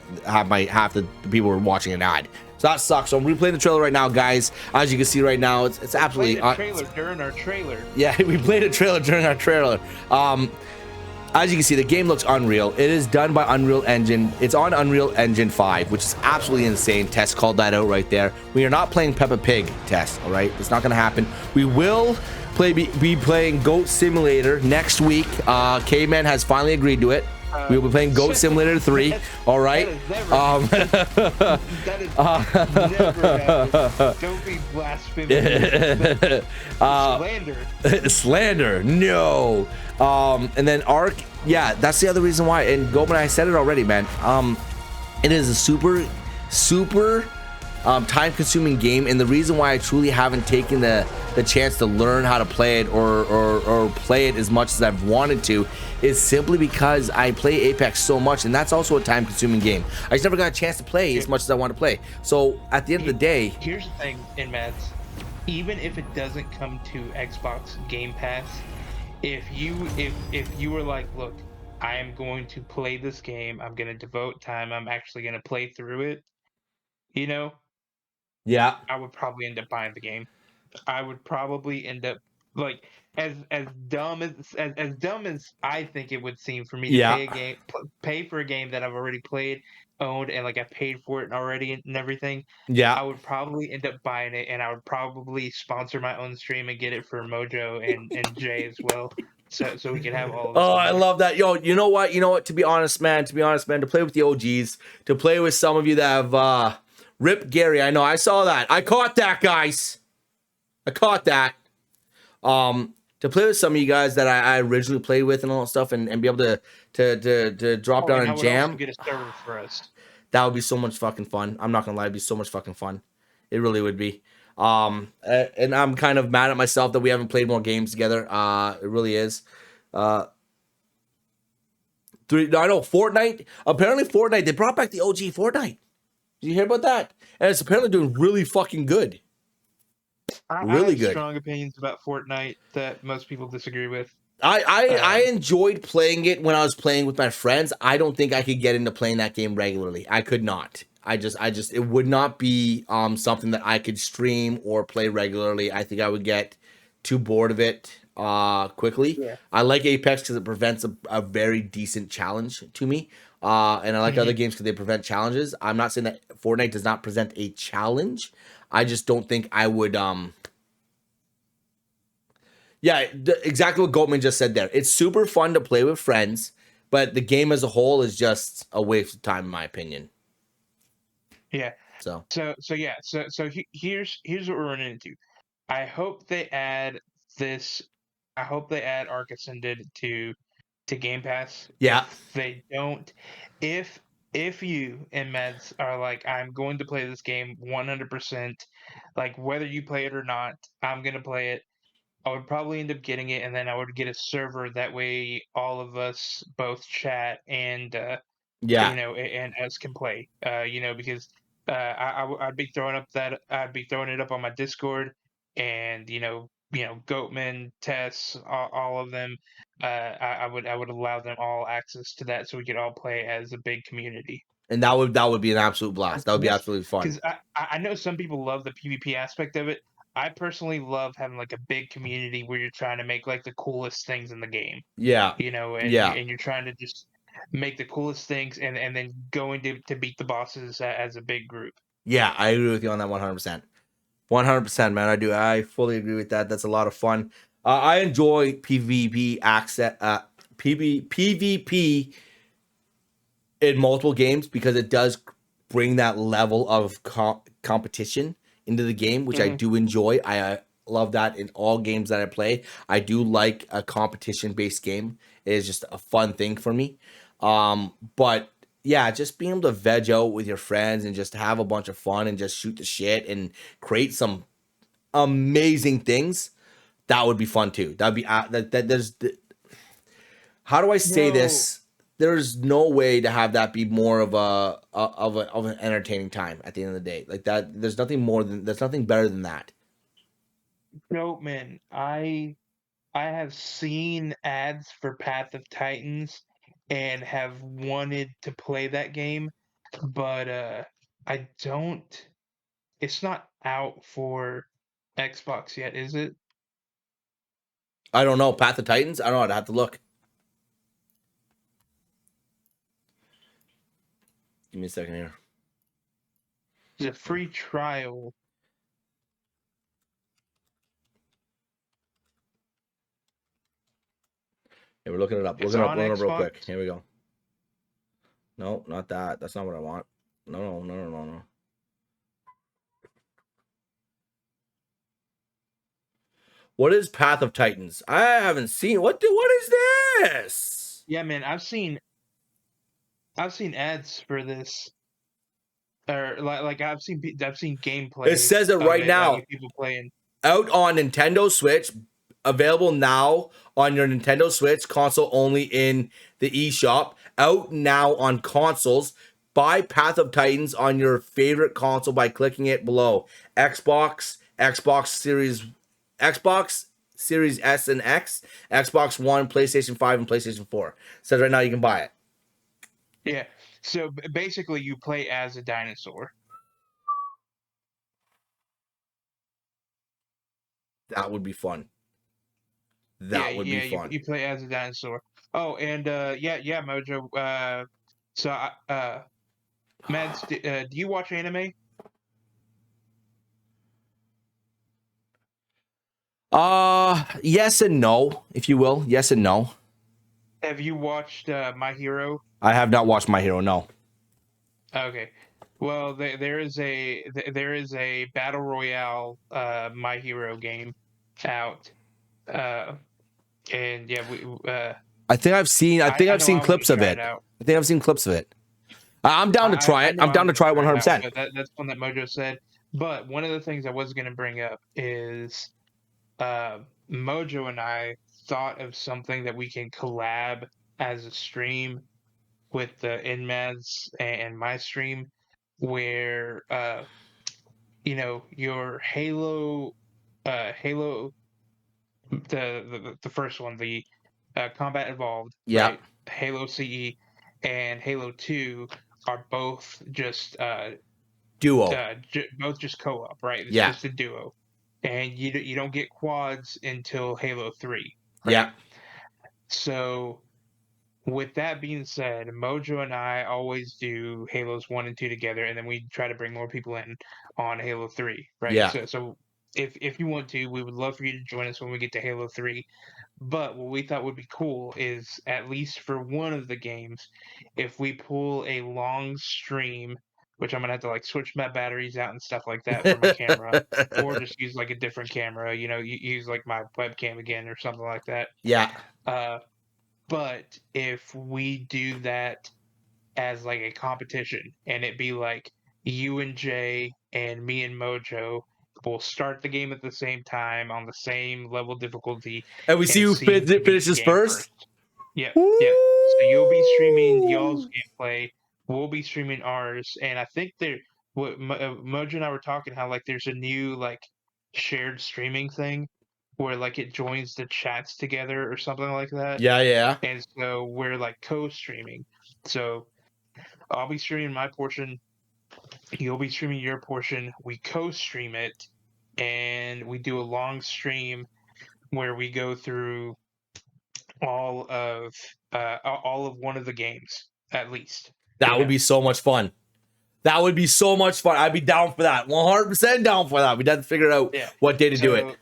the people were watching an ad. So that sucks. So I'm replaying the trailer right now, guys. As you can see right now, it's absolutely Played a trailer during our trailer. yeah. We played a trailer during our trailer. As you can see, the game looks unreal. It is done by Unreal Engine. It's on Unreal Engine 5, which is absolutely insane. Tess called that out right there. We are not playing Peppa Pig, Tess, all right? It's not going to happen. We will be playing Goat Simulator next week. K-Man has finally agreed to it. We will be playing Goat Simulator 3, all right? That is never happened. Don't be blasphemous. Slander. Slander, no. And then Ark, yeah, that's the other reason why. And Goldman, I said it already, man. It is a super time-consuming game, and the reason why I truly haven't taken the chance to learn how to play it or play it as much as I've wanted to is simply because I play Apex so much, and that's also a time-consuming game. I just never got a chance to play as much as I want to play. So at the end of the day, here's the thing, Mads. Even if it doesn't come to Xbox Game Pass, if you were like, "Look, I am going to play this game. I'm going to devote time. I'm actually going to play through it," you know, yeah, I would probably end up buying the game. I would probably end up, like, as dumb as dumb as I think it would seem for me to yeah, pay for a game that I've already played, owned, and like I paid for it already and everything. yeah. I would probably end up buying it, and I would probably sponsor my own stream and get it for Mojo and Jay as well, so we could have all of us Oh, on I there. love that. Yo, you know what? To be honest, man, to play with the OGs, to play with some of you that have ripped Gary. I know, I saw that. I caught that, guys. I caught that. To play with some of you guys that I originally played with and all that stuff, and be able to drop Oh, down and I and would also jam, get a server for us. that would be so much fucking fun. I'm not gonna lie, it'd be so much fucking fun. It really would be. And I'm kind of mad at myself that we haven't played more games together. It really is. I know Fortnite. Apparently, Fortnite. They brought back the OG Fortnite. Did you hear about that? And it's apparently doing really fucking good. I Really have good. strong opinions about Fortnite that most people disagree with. I Um, enjoyed playing it when I was playing with my friends. I don't think I could get into playing that game regularly. I could not. I just it would not be something that I could stream or play regularly. I think I would get too bored of it quickly. yeah. I like Apex because it prevents a very decent challenge to me. And I like other Mhm. games because they prevent challenges. I'm not saying that Fortnite does not present a challenge. I just don't think I would yeah, exactly what Goldman just said there. It's super fun to play with friends, but the game as a whole is just a waste of time, in my opinion. Yeah. So, So here's what we're running into. I hope they add this. I hope they add Arc Ascended to Game Pass. Yeah. If they don't, if if you and Meds are like, I'm going to play this game 100%, like whether you play it or not, I'm gonna play it. I would probably end up getting it, and then I would get a server. That way, all of us both chat and Yeah. and us can play. Because I'd be throwing up that I'd be throwing it up on my Discord, and Goatman, Tess, all of them. I would allow them all access to that, so we could all play as a big community. And that would be an absolute blast. That would be Just absolutely fun. because I know some people love the PvP aspect of it. I personally love having like a big community where you're trying to make like the coolest things in the game, Yeah. and Yeah. you're trying to just make the coolest things and then going to beat the bosses as a big group. Yeah, I agree with you on that 100%. 100%, man. I do. I fully agree with that. That's a lot of fun. I enjoy PvP access, PvP in multiple games because it does bring that level of competition into the game, which I Hmm. do enjoy. I love that in all games that I play. I do like a competition based game. It is just a fun thing for me. But yeah, just being able to veg out with your friends and just have a bunch of fun and just shoot the shit and create some amazing things, that would be fun too. That'd be that there's how do I say Bro, this? There's no way to have that be more of of an entertaining time at the end of the day. Like that, there's nothing better than that. no man, I have seen ads for Path of Titans and have wanted to play that game, but I don't. It's not out for Xbox yet, is it? I don't know. Path of Titans. I don't know. I'd have to look. Give me a second here. It's a free trial. Yeah, we're looking it up. It's Looking it up. on Looking it up real Xbox. quick. Here we go. No, not that. That's not what I want. No, no, no, no, no, no. What is Path of Titans? I haven't seen. What is this? Yeah, man, I've seen ads for this, or like I've seen It gameplay says it of right it, like now. of people playing. Out on Nintendo Switch, available now on your Nintendo Switch console only in the eShop. Out now on consoles. Buy Path of Titans on your favorite console by clicking it below. Xbox Series S and X, Xbox One, PlayStation 5, and PlayStation 4. Says right now you can buy it. Yeah. So basically, you play as a dinosaur. That would be fun. Yeah, That would be yeah, fun. you play as a dinosaur. Oh, and yeah, Mojo. So Mads, do you watch anime? Yes and no, if you will. Yes and no. Have you watched My Hero? I have not watched My Hero, no. Okay. Well, there is a battle royale My Hero game out, uh, and yeah, I think I I've know seen I want to clips of try it it. out. I think I've seen clips of it. I'm down to try I it. know I'm I down to want to try it try it out, 100%. but that's one that Mojo said. But one of the things I was going to bring up is uh, Mojo and I thought of something that we can collab as a stream with the Inmads and my stream, where your Halo, the first one, the Combat Evolved, Yeah. right? Halo CE and Halo 2 are both just Duo. both just co-op, right? It's Yeah. just a duo, and you don't get quads until Halo 3, Yeah. right? So with that being said, Mojo and I always do Halos 1 and 2 together, and then we try to bring more people in on Halo 3, right? Yeah. So if you want to, we would love for you to join us when we get to Halo 3. But what we thought would be cool is, at least for one of the games, if we pull a long stream which I'm gonna have to like switch my batteries out and stuff like that for my camera, or just use like a different camera. Use like my webcam again or something like that. Yeah. Uh, but if we do that as like a competition and it be like you and Jay and me and Mojo will start the game at the same time on the same level of difficulty And we see and who see who can beat the finishes game first. first. Yep, yep. So you'll be streaming y'all's Woo! gameplay, we'll be streaming ours, and I think Mojo and I were talking how like there's a new like shared streaming thing where like it joins the chats together or something like that, Yeah, yeah. and so we're like co-streaming. So I'll be streaming my portion, you'll be streaming your portion. We co-stream it, and we do a long stream where we go through all of all of one of the games at least. That You would know, be so much fun. That would be so much fun. I'd be down for that. 100% down for that. We'd have to figure out yeah. what day to do it.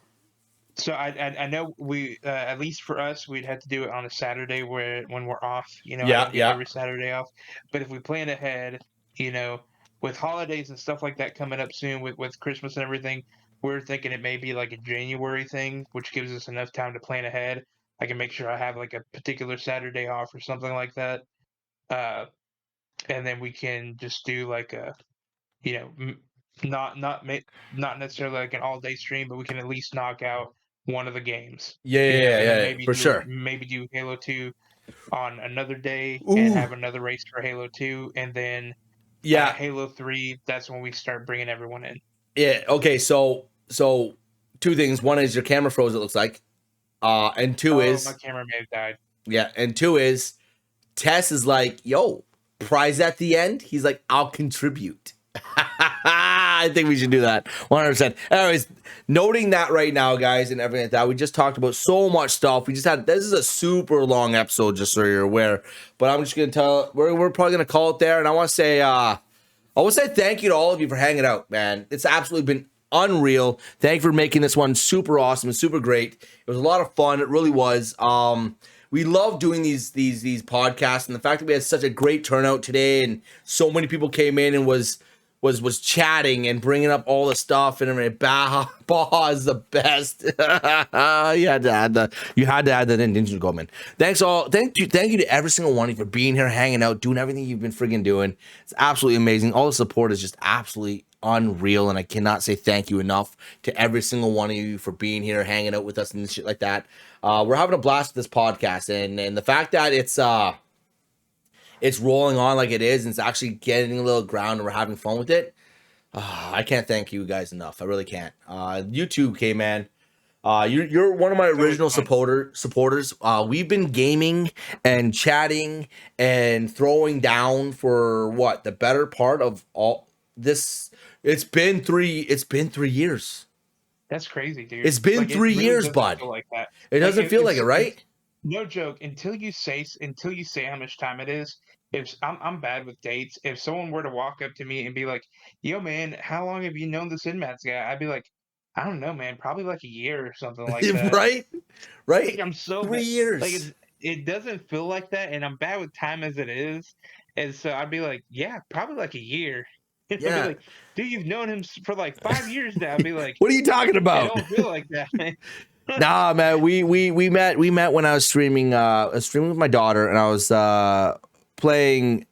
So I know we at least for us we'd have to do it on a Saturday when we're off. I Yeah, don't get yeah. every Saturday off, but if we plan ahead, you know, with holidays and stuff like that coming up soon, with Christmas and everything, we're thinking it may be like a January thing, which gives us enough time to plan ahead. I can make sure I have like a particular Saturday off or something like that, uh, and then we can just do like a you know, not necessarily like an all day stream, but we can at least knock out one of the games. Yeah, yeah, yeah, And then yeah, for sure. maybe do Halo 2 on another day and Ooh, have another race for Halo 2, and then yeah, Halo 3. That's when we start bringing everyone in. yeah. Okay, so two things. One is your camera froze. It looks like. And two Oh, my is camera may have died. yeah, and two is Tess is like, yo, prize at the end. He's like, I'll contribute. I think we should do that 100%. Anyways, noting that right now, guys, and everything like that, we just talked about so much stuff. We just had this is a super long episode, just so you're aware. But I'm just gonna tell we're probably gonna call it there. And I want to say thank you to all of you for hanging out, man. It's absolutely been unreal. Thank you for making this one super awesome and super great. It was a lot of fun. It really was. We love doing these podcasts, and the fact that we had such a great turnout today, and so many people came in and was chatting and bringing up all the stuff, and I mean, Baja is the best. You had to add that in, didn't you, Goldman? Thank you to every single one of you for being here, hanging out, doing everything you've been friggin' doing. It's absolutely amazing. All the support is just absolutely unreal, and I cannot say thank you enough to every single one of you for being here, hanging out with us and shit like that. We're having a blast with this podcast, and the fact that it's rolling on like it is, and it's actually getting a little ground, and we're having fun with it. I can't thank you guys enough. I really can't. You too, K-Man. You're one of my original supporters. We've been gaming and chatting and throwing down for what the better part of all this. It's been 3 years. That's crazy, dude. It's been Like, 3 years, doesn't bud. feel like that. It Like doesn't feel like it, right? No joke. Until you say how much time it is. If I'm bad with dates, if someone were to walk up to me and be like, "Yo, man, how long have you known this Inmats guy?" I'd be like, "I don't know, man. Probably like a year or something like that." Right? Like Right? I'm so Three bad. Like years. it doesn't feel like that, and I'm bad with time as it is. And so I'd be like, "Yeah, probably like a year." And I'd be Yeah. like, "Dude, you've known him for like 5 years now." I'd be like, What are you talking "It about? don't feel like that, man." Nah, man. We met when I was streaming. Streaming with my daughter, and I was playing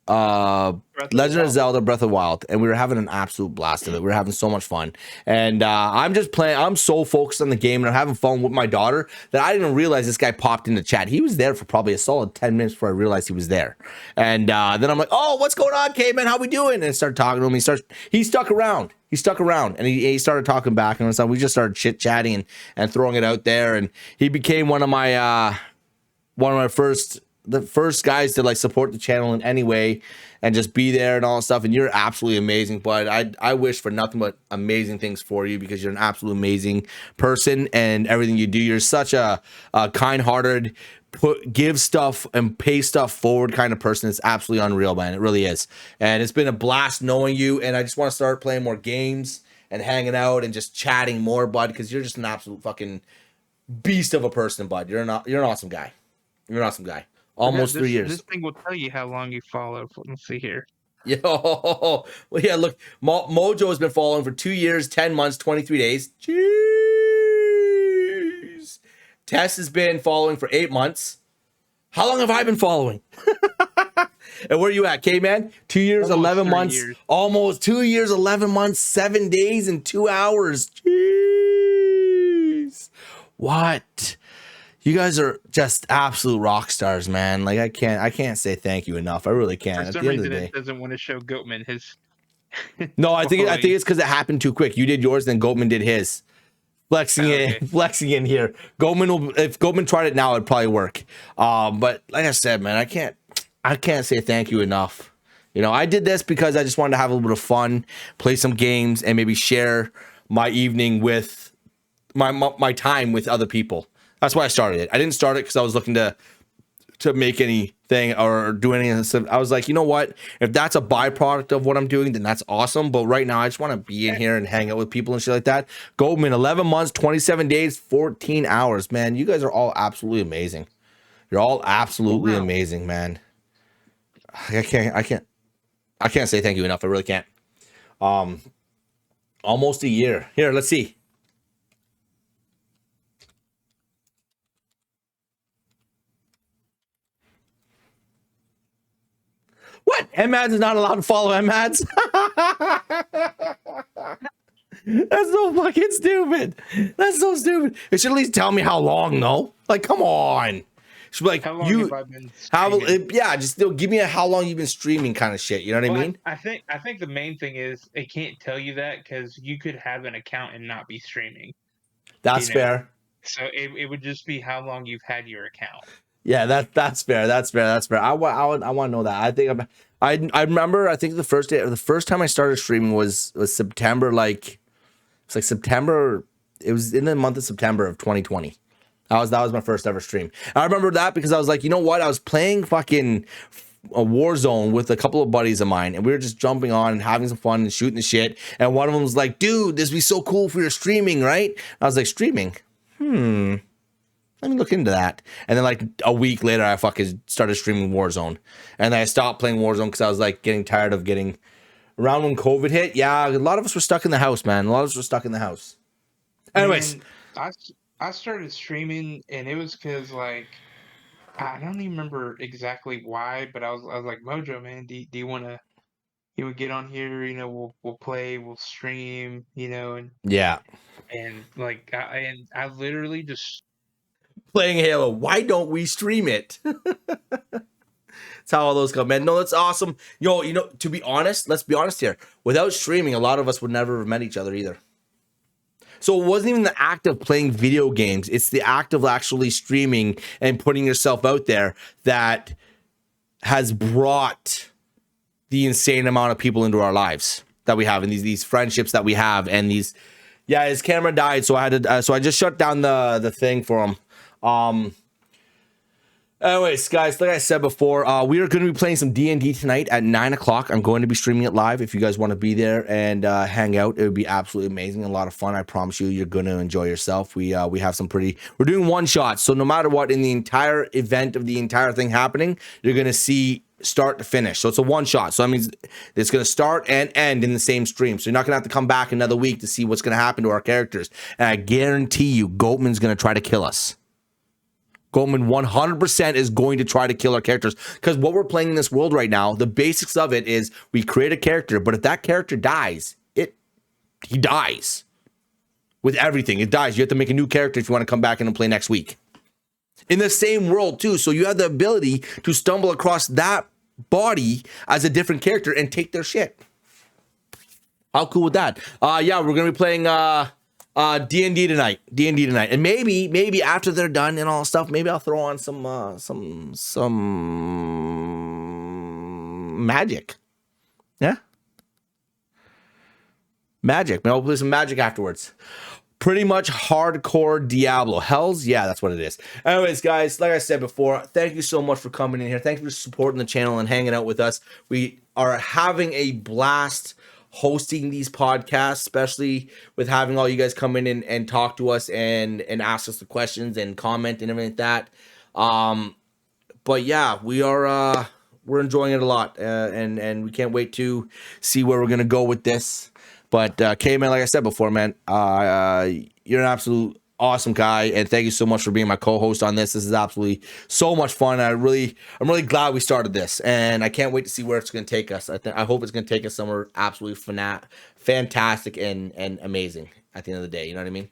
Breath of the Legend of Wild. Zelda Breath of the Wild, and we were having an absolute blast of it. We were having so much fun, and I'm just playing. I'm so focused on the game, and I'm having fun with my daughter that I didn't realize this guy popped into chat. He was there for probably a solid 10 minutes before I realized he was there, and then I'm like, "Oh, what's going on, K-Man? How we doing?" And I started talking to him. He stuck around. He stuck around, and he started talking back, and so we just started chit chatting and throwing it out there, and he became one of my the first guys to like support the channel in any way and just be there and all that stuff. And you're absolutely amazing, but I wish for nothing but amazing things for you, because you're an absolute amazing person, and everything you do, you're such a kind-hearted, give stuff and pay stuff forward kind of person. It's absolutely unreal, man. It really is. And it's been a blast knowing you, and I just want to start playing more games and hanging out and just chatting more, bud, because you're just an absolute fucking beast of a person, bud. You're an awesome guy. You're an awesome guy. Almost 3 years. This thing will tell you how long you followed. Let's see here. Yo, well, yeah, look, Mojo has been following for 2 years, 10 months, 23 days. Jeez. Tess has been following for 8 months. How long have I been following? And where are you at, K-Man? 2 years, Almost 11 3 months. years. Almost 2 years, 11 months, 7 days, and 2 hours. Jeez. What? You guys are just absolute rock stars, man. Like I can't say thank you enough. I really can't. For At some the end of the reason, day. it doesn't want to show Goatman his. No, I think following. it's because it happened too quick. You did yours, then Goatman did his. Flexing in here. If Goatman tried it now, it'd probably work. But like I said, man, I can't say thank you enough. You know, I did this because I just wanted to have a little bit of fun, play some games, and maybe share my evening with my time with other people. That's why I started it. I didn't start it because I was looking to make anything or do anything. I was like, you know what? If that's a byproduct of what I'm doing, then that's awesome. But right now, I just want to be in here and hang out with people and shit like that. Goldman, 11 months, 27 days, 14 hours. Man, you guys are all absolutely amazing. You're all absolutely amazing, man. I can't say thank you enough. I really can't. Almost a year. Here, let's see. What? MADS is not allowed to follow MADS? That's so fucking stupid. That's so stupid. It should at least tell me how long, though. Like, come on. It should be like, How long have I been streaming? yeah, just still give me a how long you've been streaming kind of shit. You know what I mean? I think the main thing is it can't tell you that because you could have an account and not be streaming. That's fair. So it would just be how long you've had your account. Yeah, that's fair. I want to know that. I think I remember. I think the first time I started streaming was September. Like it's like September. It was in the month of September of 2020. That was my first ever stream. I remember that because I was like, you know what? I was playing fucking a Warzone with a couple of buddies of mine, and we were just jumping on and having some fun and shooting the shit. And one of them was like, "Dude, this would be so cool if we were streaming, right?" I was like, "Streaming? Let me look into that." And then like a week later, I fucking started streaming Warzone, and then I stopped playing Warzone because I was like getting tired of getting around when COVID hit. Yeah, a lot of us were stuck in the house, man. A lot of us were stuck in the house. Anyways, I started streaming, and it was because like I don't even remember exactly why, but I was like, Mojo, man, do you want to? You would get on here, we'll play, we'll stream, and yeah, like I literally just playing Halo. Why don't we stream it? That's how all those come, man. No, that's awesome. Yo, to be honest, let's be honest here. Without streaming, a lot of us would never have met each other either. So it wasn't even the act of playing video games. It's the act of actually streaming and putting yourself out there that has brought the insane amount of people into our lives that we have, and these friendships that we have, and these. Yeah, his camera died, so I had to. So I just shut down the thing for him. Anyways, guys, like I said before, we are going to be playing some D&D tonight at 9 o'clock. I'm going to be streaming it live. If you guys want to be there and hang out, it would be absolutely amazing. A lot of fun. I promise you're going to enjoy yourself. We have some we're doing one shots. So no matter what, in the entire event of the entire thing happening, you're going to see start to finish. So it's a one shot. So that means it's going to start and end in the same stream. So you're not going to have to come back another week to see what's going to happen to our characters. And I guarantee you, Goatman's going to try to kill us. Goldman 100% is going to try to kill our characters, because what we're playing in this world right now, the basics of it is we create a character, but if that character dies, he dies with everything. It dies. You have to make a new character if you want to come back in and play next week. In the same world too, so you have the ability to stumble across that body as a different character and take their shit. How cool with that? Yeah, we're gonna be playing D&D tonight. And maybe after they're done and all stuff, maybe I'll throw on some magic. Yeah. Magic. Maybe I'll play some magic afterwards. Pretty much hardcore Diablo. Hells, yeah, that's what it is. Anyways, guys, like I said before, thank you so much for coming in here. Thank you for supporting the channel and hanging out with us. We are having a blast hosting these podcasts, especially with having all you guys come in and talk to us and ask us the questions and comment and everything like that. But yeah, we're we're enjoying it a lot, and we can't wait to see where we're gonna go with this. But man, like I said before, man, you're an absolute awesome guy, and thank you so much for being my co-host on this. This is absolutely so much fun. I'm really glad we started this, and I can't wait to see where it's going to take us. I hope it's going to take us somewhere absolutely fantastic and amazing at the end of the day. You know what I mean?